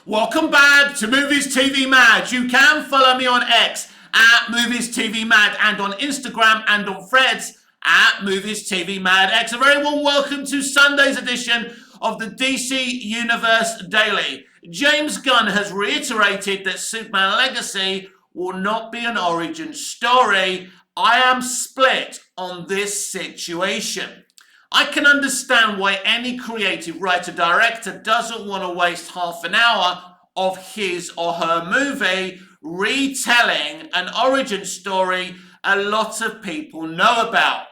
Welcome back to Movies TV Mad. You can follow me on X at Movies TV Mad and on Instagram and on Threads at Movies TV Mad X. A very warm welcome to Sunday's edition of the DC Universe Daily. James Gunn has reiterated that Superman Legacy will not be an origin story. I am split on this situation. I can understand why any creative writer-director doesn't want to waste half an hour of his or her movie retelling an origin story a lot of people know about.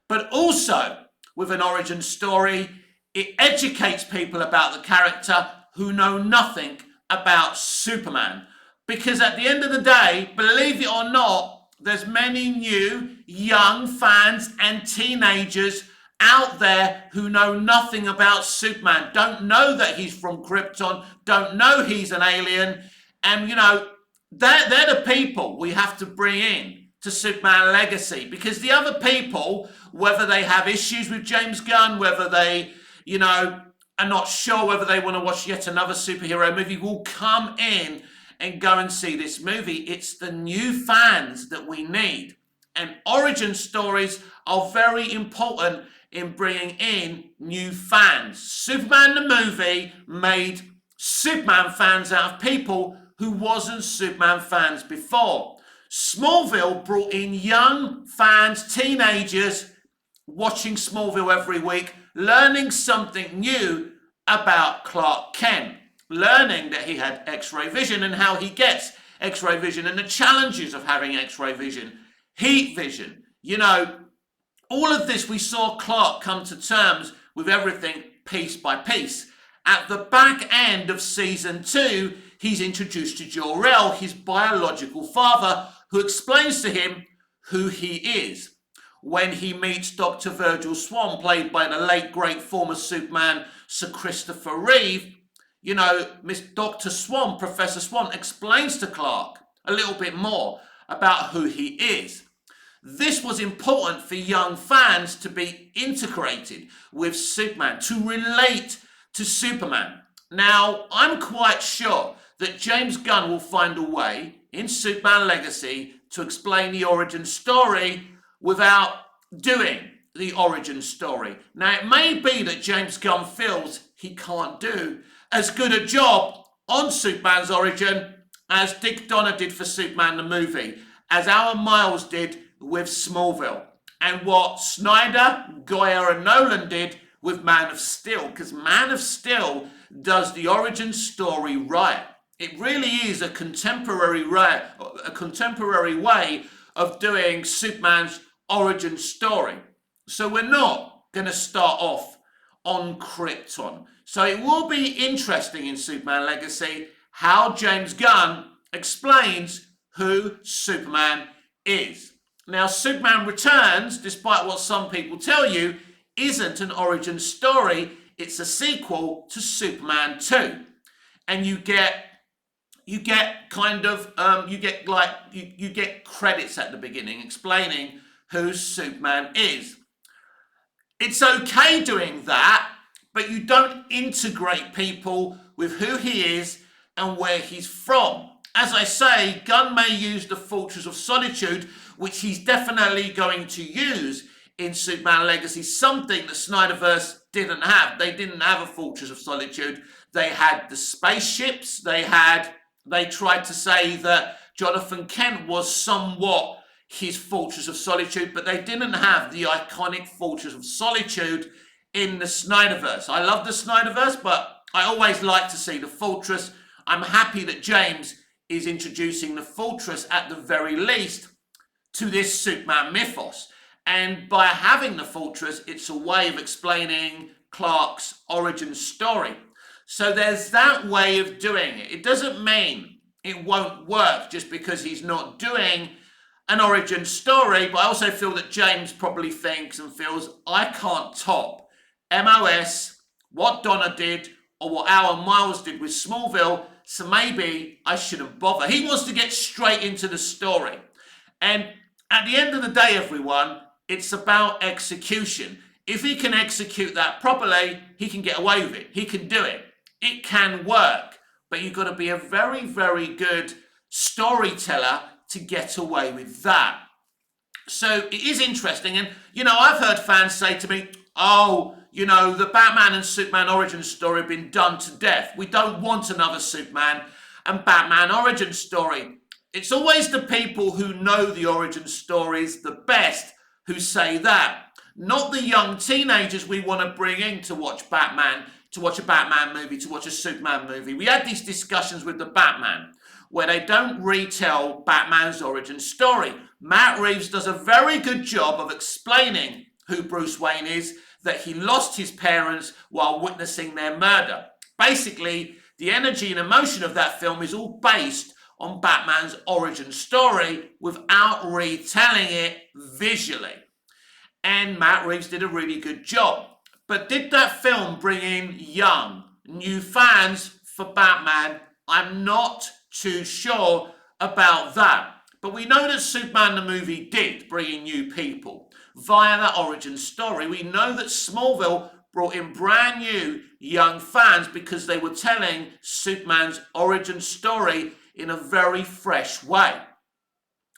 But also, with an origin story, it educates people about the character who know nothing about Superman. Because at the end of the day, believe it or not, there's many new, young fans and teenagers out there who know nothing about Superman, don't know that he's from Krypton, don't know he's an alien, and they're the people we have to bring in to Superman Legacy, because the other people, whether they have issues with James Gunn, whether they, are not sure whether they want to watch yet another superhero movie, will come in and go and see this movie. It's the new fans that we need, and origin stories are very important in bringing in new fans. Superman the movie made Superman fans out of people who wasn't Superman fans before. Smallville brought in young fans, teenagers watching Smallville every week, learning something new about Clark Kent, learning that he had X-ray vision and how he gets X-ray vision and the challenges of having X-ray vision, heat vision, all of this, we saw Clark come to terms with everything piece by piece. At the back end of season 2, he's introduced to Jor-El, his biological father, who explains to him who he is. When he meets Dr. Virgil Swan, played by the late great former Superman Sir Christopher Reeve, Miss Dr. Swan, Professor Swan, explains to Clark a little bit more about who he is. This was important for young fans to be integrated with Superman, to relate to Superman. Now, I'm quite sure that James Gunn will find a way in Superman Legacy to explain the origin story without doing the origin story. Now, it may be that James Gunn feels he can't do as good a job on Superman's origin as Dick Donner did for Superman the movie, as Alan Miles did with Smallville, and what Snyder, Goyer and Nolan did with Man of Steel, because Man of Steel does the origin story right. It really is a contemporary way of doing Superman's origin story. So we're not going to start off on Krypton. So it will be interesting in Superman Legacy how James Gunn explains who Superman is. Now, Superman Returns, despite what some people tell you, isn't an origin story. It's a sequel to Superman 2. And you get credits at the beginning explaining who Superman is. It's okay doing that, but you don't integrate people with who he is and where he's from. As I say, Gunn may use the Fortress of Solitude, which he's definitely going to use in Superman Legacy, something that Snyderverse didn't have. They didn't have a Fortress of Solitude. They had the spaceships. They tried to say that Jonathan Kent was somewhat his Fortress of Solitude, but they didn't have the iconic Fortress of Solitude in the Snyderverse. I love the Snyderverse, but I always like to see the Fortress. I'm happy that James is introducing the Fortress at the very least to this Superman mythos. And by having the Fortress, it's a way of explaining Clark's origin story. So there's that way of doing it. It doesn't mean it won't work just because he's not doing an origin story, but I also feel that James probably thinks and feels, I can't top MOS, what Donner did, or what Alan Miles did with Smallville, so maybe I shouldn't bother. He wants to get straight into the story. And at the end of the day, everyone, it's about execution. If he can execute that properly, he can get away with it. He can do it. It can work. but you've got to be a very, very good storyteller to get away with that. So it is interesting. And, I've heard fans say to me, oh, the Batman and Superman origin story have been done to death. We don't want another Superman and Batman origin story. It's always the people who know the origin stories the best who say that. Not the young teenagers we want to bring in to watch Batman, to watch a Batman movie, to watch a Superman movie. We had these discussions with the Batman where they don't retell Batman's origin story. Matt Reeves does a very good job of explaining who Bruce Wayne is, that he lost his parents while witnessing their murder. Basically, the energy and emotion of that film is all based on Batman's origin story without retelling it visually. And Matt Reeves did a really good job. But did that film bring in young, new fans for Batman? I'm not too sure about that. But we know that Superman the movie did bring in new people via that origin story. We know that Smallville brought in brand new young fans because they were telling Superman's origin story in a very fresh way.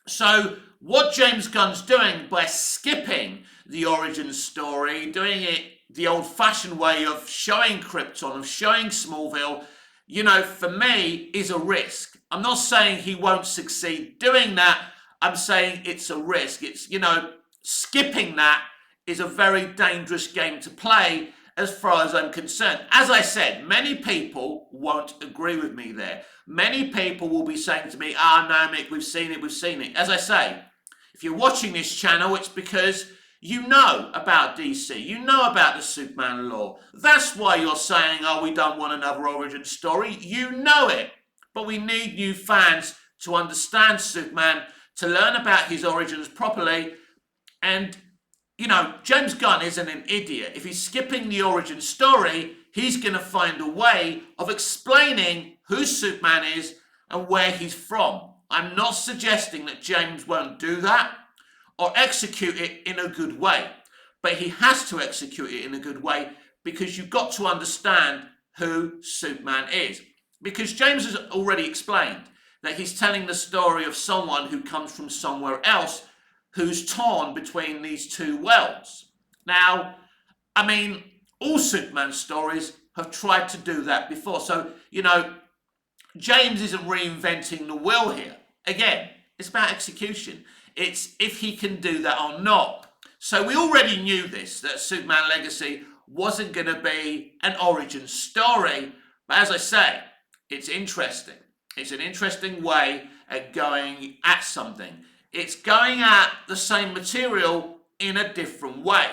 So what James Gunn's doing by skipping the origin story, doing it the old-fashioned way of showing Krypton, of showing Smallville, for me, is a risk. I'm not saying he won't succeed doing that. I'm saying it's a risk. It's, skipping that is a very dangerous game to play as far as I'm concerned. As I said, many people won't agree with me there. Many people will be saying to me, no, Mick, we've seen it. As I say, if you're watching this channel, it's because you know about DC. You know about the Superman lore. That's why you're saying, we don't want another origin story. You know it. But we need new fans to understand Superman, to learn about his origins properly. And, James Gunn isn't an idiot. If he's skipping the origin story, he's going to find a way of explaining who Superman is and where he's from. I'm not suggesting that James won't do that or execute it in a good way. But he has to execute it in a good way because you've got to understand who Superman is. Because James has already explained that he's telling the story of someone who comes from somewhere else who's torn between these two worlds. Now, all Superman stories have tried to do that before. So, James isn't reinventing the wheel here. Again, it's about execution. It's if he can do that or not. So we already knew this, that Superman Legacy wasn't going to be an origin story. But as I say, it's interesting. It's an interesting way of going at something. It's going at the same material in a different way.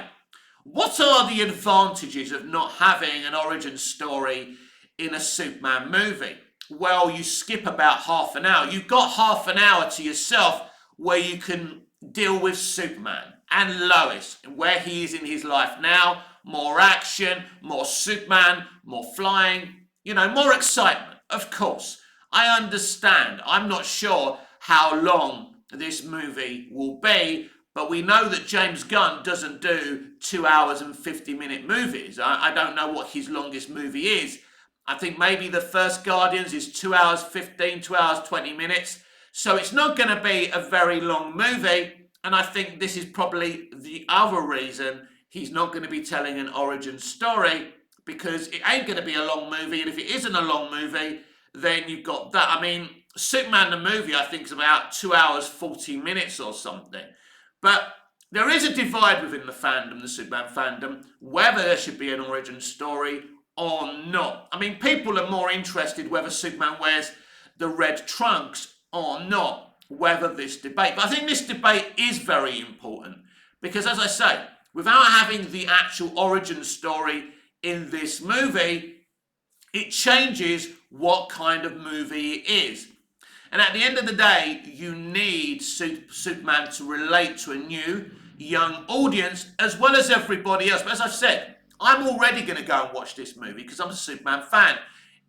What are the advantages of not having an origin story in a Superman movie? Well, you skip about half an hour. You've got half an hour to yourself where you can deal with Superman and Lois and where he is in his life now. More action, more Superman, more flying, more excitement. Of course, I understand. I'm not sure how long this movie will be, but we know that James Gunn doesn't do 2 hours and 50-minute movies. I don't know what his longest movie is. I think maybe the first Guardians is 2 hours 15, 2 hours 20 minutes. So it's not going to be a very long movie. And I think this is probably the other reason he's not going to be telling an origin story, because it ain't going to be a long movie. And if it isn't a long movie, then you've got that. Superman the movie, I think, is about 2 hours 40 minutes or something. But there is a divide within the fandom, the Superman fandom, whether there should be an origin story or not. People are more interested whether Superman wears the red trunks or not, whether this debate. But I think this debate is very important because, as I say, without having the actual origin story in this movie, it changes what kind of movie it is. And at the end of the day, you need Superman to relate to a new, young audience as well as everybody else. But as I've said, I'm already going to go and watch this movie because I'm a Superman fan.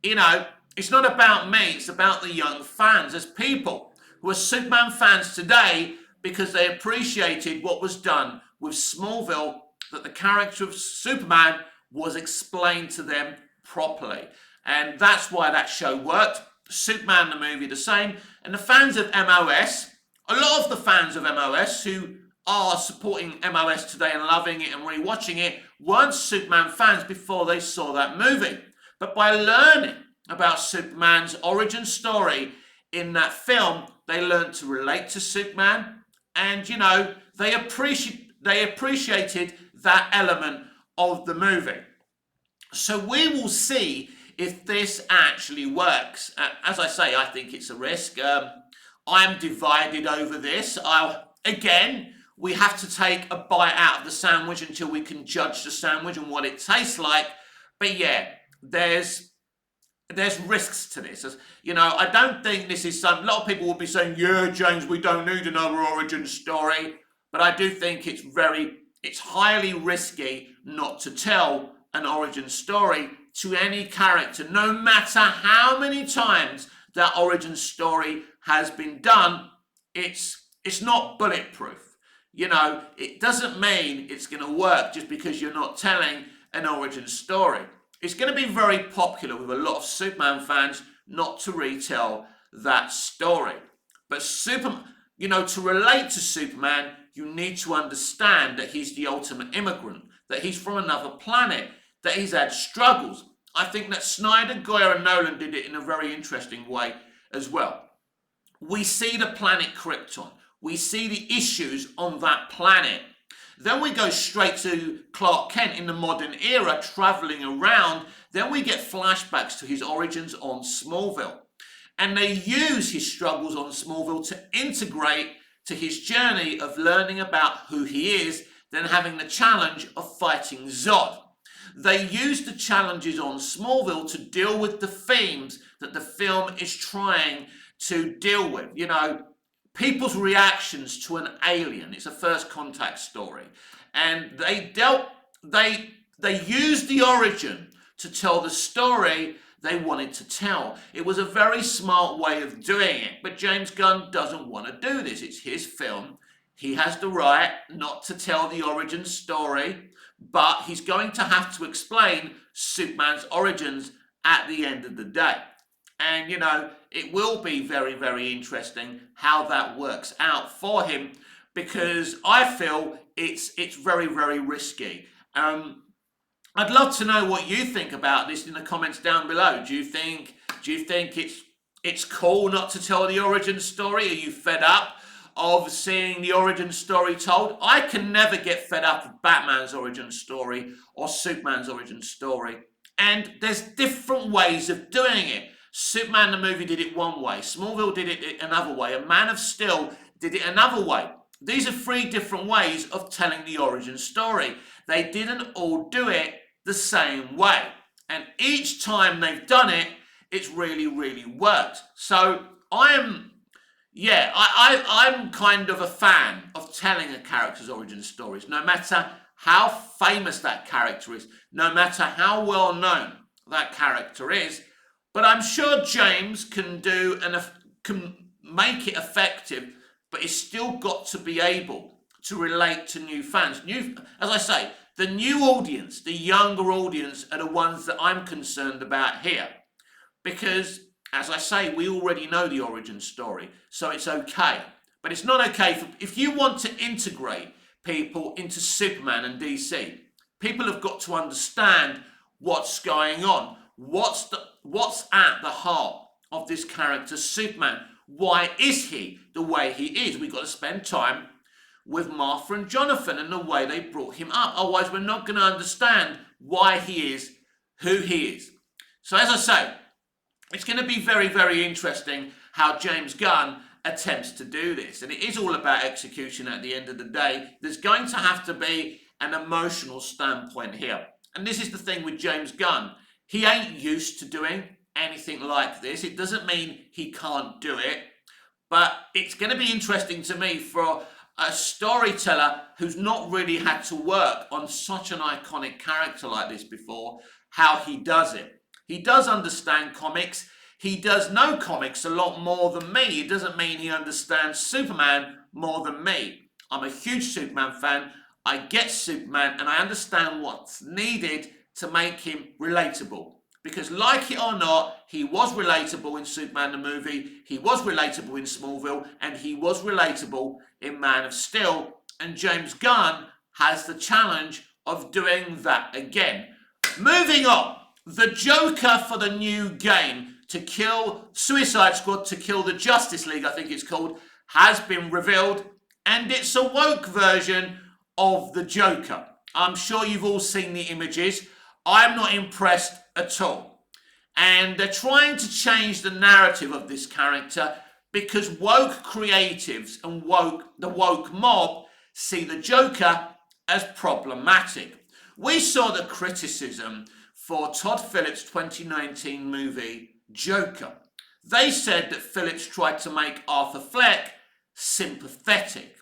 It's not about me, it's about the young fans. There's people who are Superman fans today because they appreciated what was done with Smallville, that the character of Superman was explained to them properly. And that's why that show worked. Superman the movie the same. And the fans of MOS, a lot of the fans of MOS who are supporting MOS today and loving it and rewatching it weren't Superman fans before they saw that movie. But by learning about Superman's origin story in that film, they learned to relate to Superman, and they appreciated that element of the movie. So we will see if this actually works. As I say, I think it's a risk. I'm divided over this. Again, we have to take a bite out of the sandwich until we can judge the sandwich and what it tastes like. But yeah, there's risks to this. I don't think this is a lot of people will be saying, yeah, James, we don't need another origin story. But I do think it's highly risky not to tell an origin story to any character, no matter how many times that origin story has been done. It's not bulletproof. It doesn't mean it's going to work just because you're not telling an origin story. It's going to be very popular with a lot of Superman fans not to retell that story. But to relate to Superman, you need to understand that he's the ultimate immigrant, that he's from another planet, that he's had struggles. I think that Snyder, Goyer and Nolan did it in a very interesting way as well. We see the planet Krypton. We see the issues on that planet. Then we go straight to Clark Kent in the modern era, traveling around. Then we get flashbacks to his origins on Smallville. And they use his struggles on Smallville to integrate to his journey of learning about who he is, then having the challenge of fighting Zod. They use the challenges on Smallville to deal with the themes that the film is trying to deal with. People's reactions to an alien. It's a first contact story. And they used the origin to tell the story they wanted to tell. It was a very smart way of doing it, but James Gunn doesn't want to do this. It's his film. He has the right not to tell the origin story, but he's going to have to explain Superman's origins at the end of the day. And, it will be very, very interesting how that works out for him, because I feel it's very, very risky. I'd love to know what you think about this in the comments down below. Do you think it's cool not to tell the origin story? Are you fed up of seeing the origin story told? I can never get fed up with Batman's origin story or Superman's origin story. And there's different ways of doing it. Superman the movie did it one way, Smallville did it another way, and Man of Steel did it another way. These are three different ways of telling the origin story. They didn't all do it the same way. And each time they've done it, it's really, really worked. So I'm kind of a fan of telling a character's origin stories, no matter how famous that character is, no matter how well known that character is. But I'm sure James can make it effective, but it's still got to be able to relate to new fans. As I say, the new audience, the younger audience, are the ones that I'm concerned about here. Because, as I say, we already know the origin story, so it's okay. But it's not okay if you want to integrate people into Superman and DC. People have got to understand what's going on. What's at the heart of this character, Superman? Why is he the way he is? We've got to spend time with Martha and Jonathan and the way they brought him up. Otherwise, we're not going to understand why he is who he is. So as I say, it's going to be very, very interesting how James Gunn attempts to do this. And it is all about execution at the end of the day. There's going to have to be an emotional standpoint here. And this is the thing with James Gunn. He ain't used to doing anything like this. It doesn't mean he can't do it, but it's going to be interesting to me for a storyteller who's not really had to work on such an iconic character like this before, how he does it. He does understand comics. He does know comics a lot more than me. It doesn't mean he understands Superman more than me. I'm a huge Superman fan. I get Superman and I understand what's needed to make him relatable. Because like it or not, he was relatable in Superman the movie, he was relatable in Smallville, and he was relatable in Man of Steel. And James Gunn has the challenge of doing that again. Moving on, the Joker for the new game to kill Suicide Squad, to kill the Justice League, I think it's called, has been revealed, and it's a woke version of the Joker. I'm sure you've all seen the images. I'm not impressed at all. And they're trying to change the narrative of this character because woke creatives and the woke mob see the Joker as problematic. We saw the criticism for Todd Phillips' 2019 movie Joker. They said that Phillips tried to make Arthur Fleck sympathetic.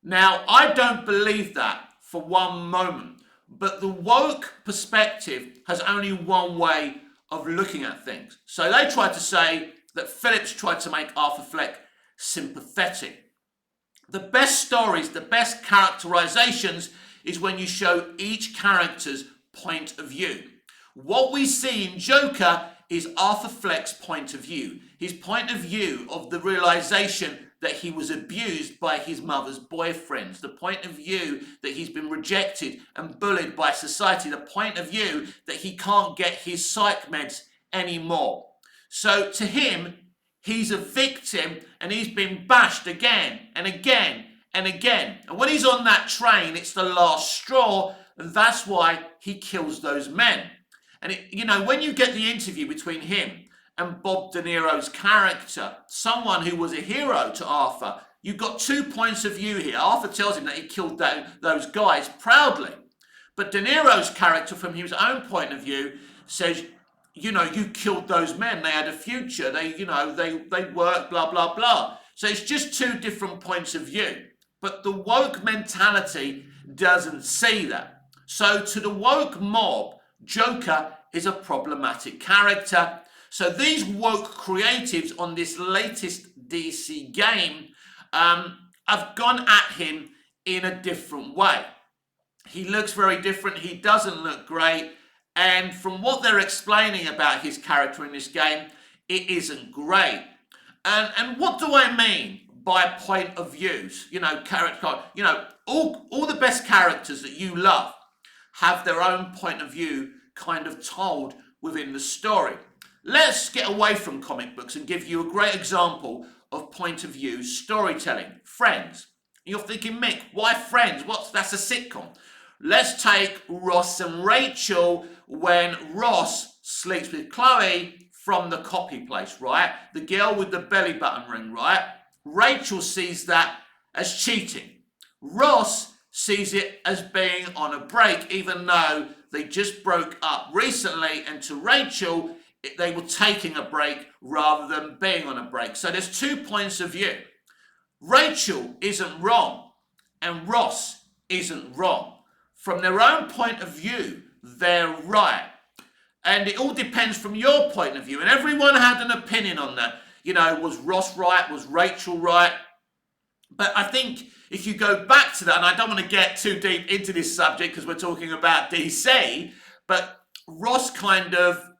Now, I don't believe that for one moment. But the woke perspective has only one way of looking at things. So they tried to say that Phillips tried to make Arthur Fleck sympathetic. The best stories, the best characterizations is when you show each character's point of view. What we see in Joker is Arthur Fleck's point of view. His point of view of the realization that he was abused by his mother's boyfriends, the point of view that he's been rejected and bullied by society, the point of view that he can't get his psych meds anymore. So to him, he's a victim and he's been bashed again and again and again. And when he's on that train, it's the last straw, and that's why he kills those men. And when you get the interview between him and Bob De Niro's character, someone who was a hero to Arthur, you've got 2 points of view here. Arthur tells him that he killed those guys proudly. But De Niro's character, from his own point of view, says, you killed those men. They had a future. They worked, blah, blah, blah. So it's just 2 different points of view. But the woke mentality doesn't see that. So to the woke mob, Joker is a problematic character. So these woke creatives on this latest DC game have gone at him in a different way. He looks very different. He doesn't look great. And from what they're explaining about his character in this game, it isn't great. And what do I mean by point of views? All the best characters that you love have their own point of view kind of told within the story. Let's get away from comic books and give you a great example of point of view storytelling. Friends. You're thinking, Mick, why Friends? That's a sitcom. Let's take Ross and Rachel when Ross sleeps with Chloe from the copy place, right? The girl with the belly button ring, right? Rachel sees that as cheating. Ross sees it as being on a break, even though they just broke up recently, and to Rachel, they were taking a break rather than being on a break. So there's 2 points of view. Rachel isn't wrong, and Ross isn't wrong. From their own point of view, they're right. And it all depends from your point of view. And everyone had an opinion on that. Was Ross right? Was Rachel right? But I think if you go back to that, and I don't want to get too deep into this subject because we're talking about DC, but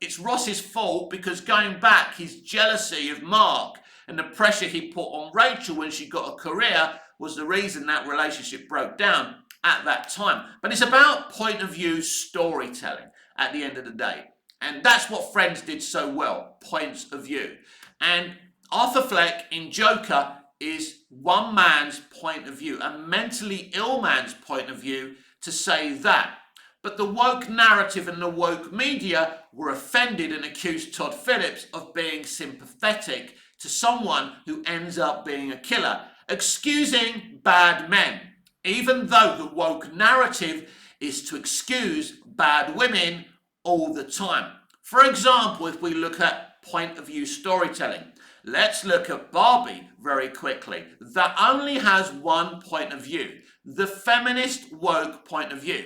it's Ross's fault because going back, his jealousy of Mark and the pressure he put on Rachel when she got a career was the reason that relationship broke down at that time. But it's about point of view storytelling at the end of the day. And that's what Friends did so well, points of view. And Arthur Fleck in Joker is one man's point of view, a mentally ill man's point of view to say that. But the woke narrative and the woke media were offended and accused Todd Phillips of being sympathetic to someone who ends up being a killer, excusing bad men, even though the woke narrative is to excuse bad women all the time. For example, if we look at point of view storytelling, let's look at Barbie very quickly. That only has one point of view, the feminist woke point of view.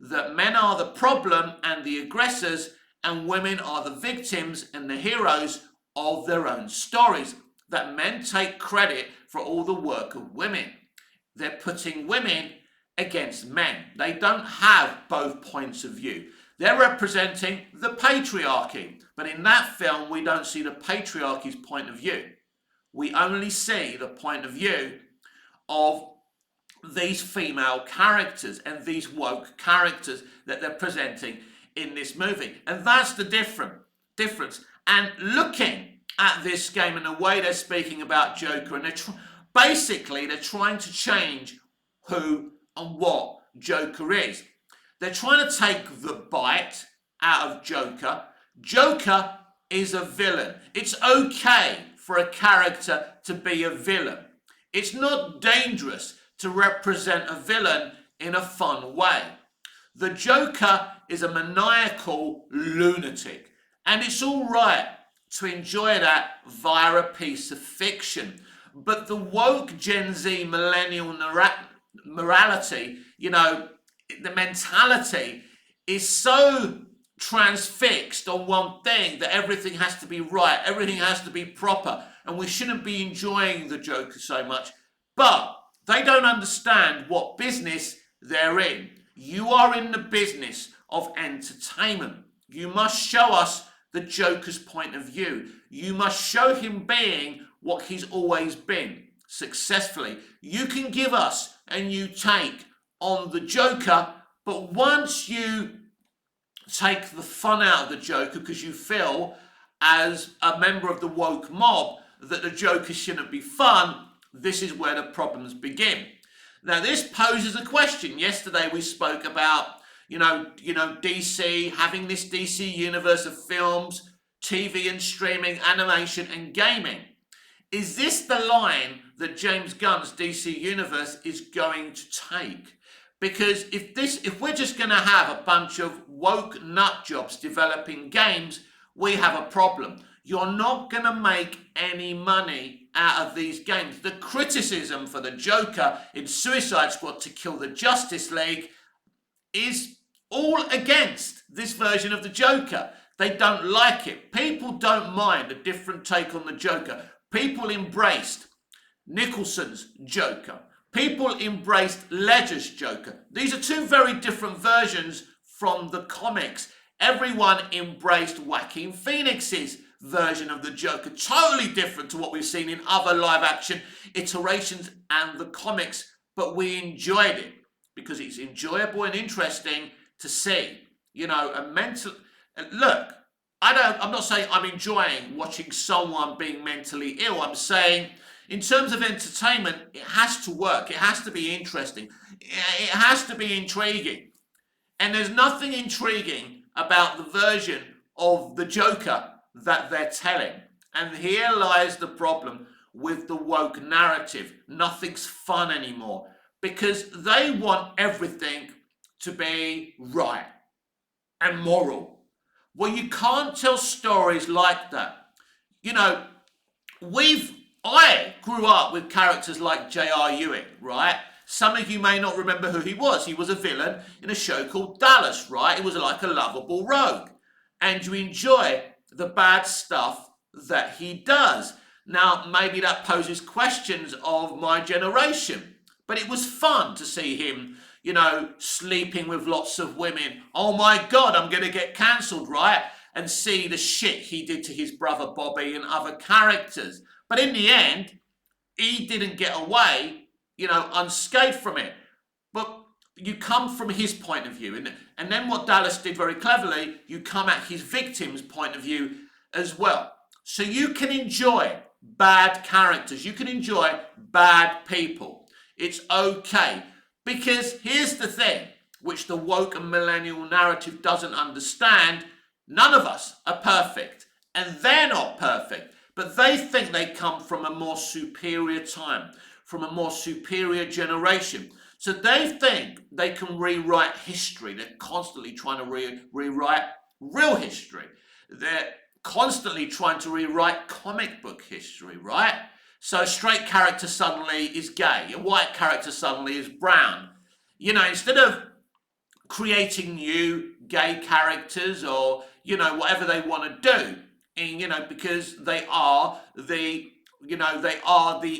That men are the problem and the aggressors, and women are the victims and the heroes of their own stories. That men take credit for all the work of women. They're putting women against men. They don't have both points of view. They're representing the patriarchy. But in that film, we don't see the patriarchy's point of view. We only see the point of view of these female characters and these woke characters that they're presenting in this movie. And that's the difference. And looking at this game and the way they're speaking about Joker, and basically they're trying to change who and what Joker is. They're trying to take the bite out of Joker. Joker is a villain. It's okay for a character to be a villain. It's not dangerous to represent a villain in a fun way. The Joker is a maniacal lunatic, and it's all right to enjoy that via a piece of fiction. But the woke Gen Z millennial morality, the mentality is so transfixed on one thing that everything has to be right, everything has to be proper, and we shouldn't be enjoying the Joker so much. But they don't understand what business they're in. You are in the business of entertainment. You must show us the Joker's point of view. You must show him being what he's always been, successfully. You can give us and you take on the Joker, but once you take the fun out of the Joker because you feel as a member of the woke mob that the Joker shouldn't be fun, this is where the problems begin. Now, this poses a question. Yesterday we spoke about, DC having this DC universe of films, TV and streaming, animation and gaming. Is this the line that James Gunn's DC universe is going to take? Because if we're just going to have a bunch of woke nut jobs developing games, we have a problem. You're not going to make any money out of these games. The criticism for the Joker in Suicide Squad to kill the Justice League is all against this version of the Joker. They don't like it. People don't mind a different take on the Joker. People embraced Nicholson's Joker. People embraced Ledger's Joker. These are two very different versions from the comics. Everyone embraced Joaquin Phoenix's version of the Joker, totally different to what we've seen in other live action iterations and the comics, but we enjoyed it because it's enjoyable and interesting to see. Look, I'm not saying I'm enjoying watching someone being mentally ill. I'm saying in terms of entertainment, it has to work. It has to be interesting. It has to be intriguing. And there's nothing intriguing about the version of the Joker that they're telling. And here lies the problem with the woke narrative. Nothing's fun anymore because they want everything to be right and moral. Well, you can't tell stories like that. I grew up with characters like J.R. Ewing, right? Some of you may not remember who he was. He was a villain in a show called Dallas, right? It was like a lovable rogue. And you enjoy the bad stuff that he does. Now, maybe that poses questions of my generation, but it was fun to see him, sleeping with lots of women. Oh my God, I'm going to get cancelled, right? And see the shit he did to his brother Bobby and other characters. But in the end, he didn't get away, unscathed from it. But you come from his point of view. And then what Dallas did very cleverly, you come at his victim's point of view as well. So you can enjoy bad characters. You can enjoy bad people. It's okay. Because here's the thing, which the woke and millennial narrative doesn't understand. None of us are perfect. And they're not perfect. But they think they come from a more superior time, from a more superior generation. So they think they can rewrite history. They're constantly trying to rewrite real history. They're constantly trying to rewrite comic book history, right? So a straight character suddenly is gay. A white character suddenly is brown. Instead of creating new gay characters or, whatever they want to do, because they are the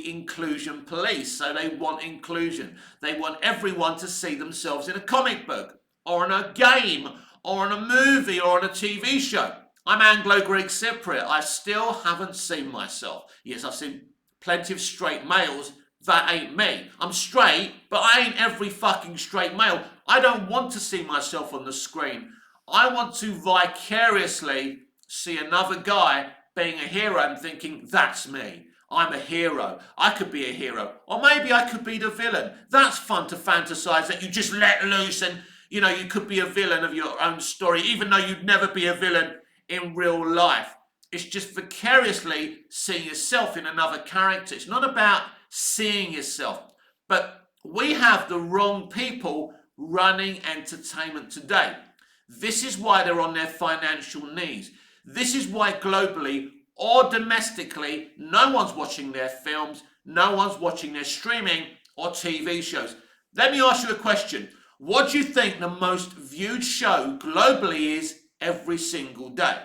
inclusion police. So they want inclusion. They want everyone to see themselves in a comic book or in a game or on a movie or on a TV show. I'm Anglo-Greek Cypriot. I still haven't seen myself. Yes, I've seen plenty of straight males. That ain't me. I'm straight, but I ain't every fucking straight male. I don't want to see myself on the screen. I want to vicariously see another guy being a hero and thinking, that's me. I'm a hero. I could be a hero. Or maybe I could be the villain. That's fun to fantasize that you just let loose and, you know, you could be a villain of your own story, even though you'd never be a villain in real life. It's just vicariously seeing yourself in another character. It's not about seeing yourself. But we have the wrong people running entertainment today. This is why they're on their financial knees. This is why globally or domestically, no one's watching their films, no one's watching their streaming or TV shows. Let me ask you a question. What do you think the most viewed show globally is every single day?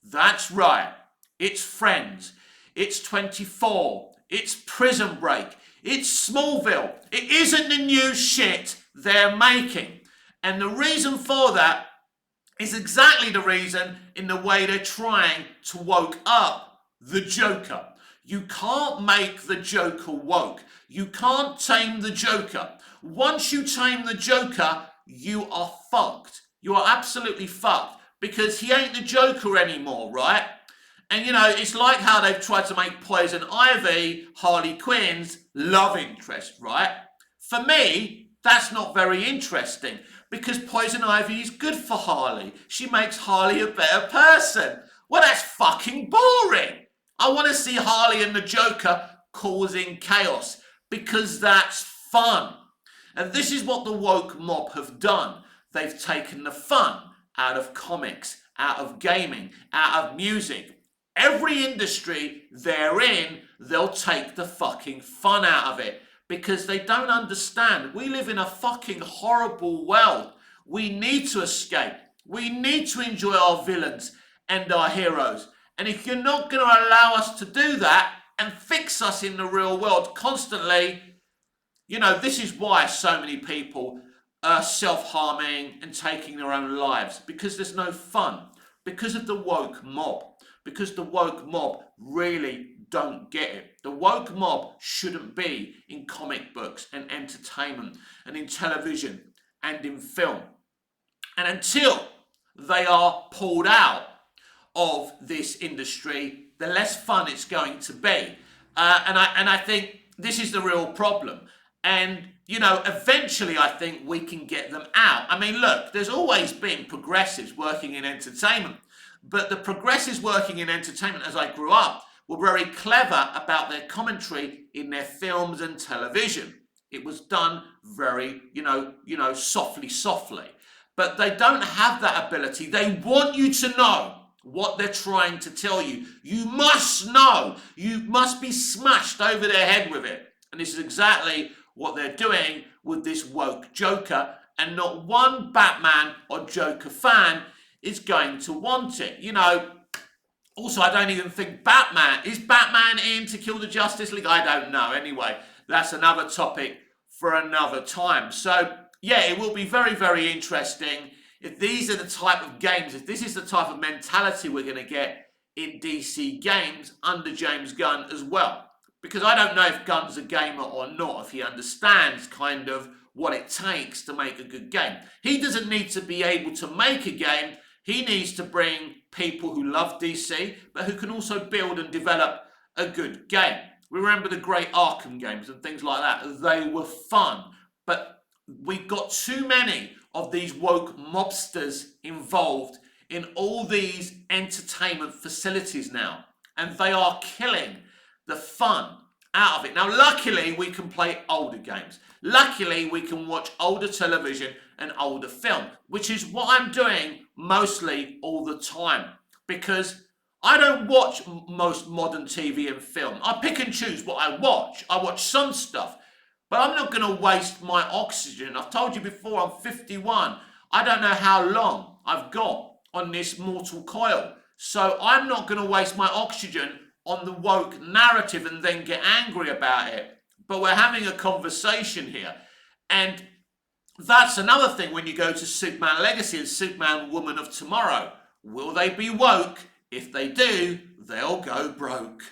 That's right. It's Friends. It's 24. It's Prison Break. It's Smallville. It isn't the new shit they're making. And the reason for that is exactly the reason in the way they're trying to woke up the Joker. You can't make the Joker woke. You can't tame the Joker. Once you tame the Joker, you are fucked. You are absolutely fucked because he ain't the Joker anymore, right? And you know, it's like how they've tried to make Poison Ivy Harley Quinn's love interest, right? For me, that's not very interesting. Because Poison Ivy is good for Harley. She makes Harley a better person. Well, that's fucking boring. I want to see Harley and the Joker causing chaos because that's fun. And this is what the woke mob have done. They've taken the fun out of comics, out of gaming, out of music. Every industry they're in, they'll take the fucking fun out of it. Because they don't understand. We live in a fucking horrible world. We need to escape. We need to enjoy our villains and our heroes. And if you're not going to allow us to do that and fix us in the real world constantly, you know, this is why so many people are self-harming and taking their own lives. Because there's no fun. Because of the woke mob. Because the woke mob really don't get it. The woke mob shouldn't be in comic books and entertainment and in television and in film. And until they are pulled out of this industry, the less fun it's going to be. And I think this is the real problem. And, you know, eventually I think we can get them out. I mean, look, there's always been progressives working in entertainment. But the progressives working in entertainment as I grew up were very clever about their commentary in their films and television. It was done very, you know, softly. But they don't have that ability. They want you to know what they're trying to tell you. You must know. You must be smashed over their head with it. And this is exactly what they're doing with this woke Joker. And not one Batman or Joker fan is going to want it. You know, also, I don't even think is Batman in to kill the Justice League? I don't know. Anyway, that's another topic for another time. So, yeah, it will be very, very interesting if these are the type of games, if this is the type of mentality we're going to get in DC games under James Gunn as well. Because I don't know if Gunn's a gamer or not, if he understands kind of what it takes to make a good game. He doesn't need to be able to make a game. He needs to bring people who love DC, but who can also build and develop a good game. We remember the great Arkham games and things like that. They were fun, but we got too many of these woke mobsters involved in all these entertainment facilities now, and they are killing the fun out of it. Now, luckily, we can play older games. Luckily, we can watch older television and older film, which is what I'm doing mostly all the time, because I don't watch most modern TV and film. I pick and choose what I watch. I watch some stuff, but I'm not going to waste my oxygen. I've told you before, I'm 51. I don't know how long I've got on this mortal coil. So I'm not going to waste my oxygen on the woke narrative and then get angry about it. But we're having a conversation here. And That's another thing when you go to Superman Legacy and Superman Woman of Tomorrow. Will they be woke? If they do, they'll go broke.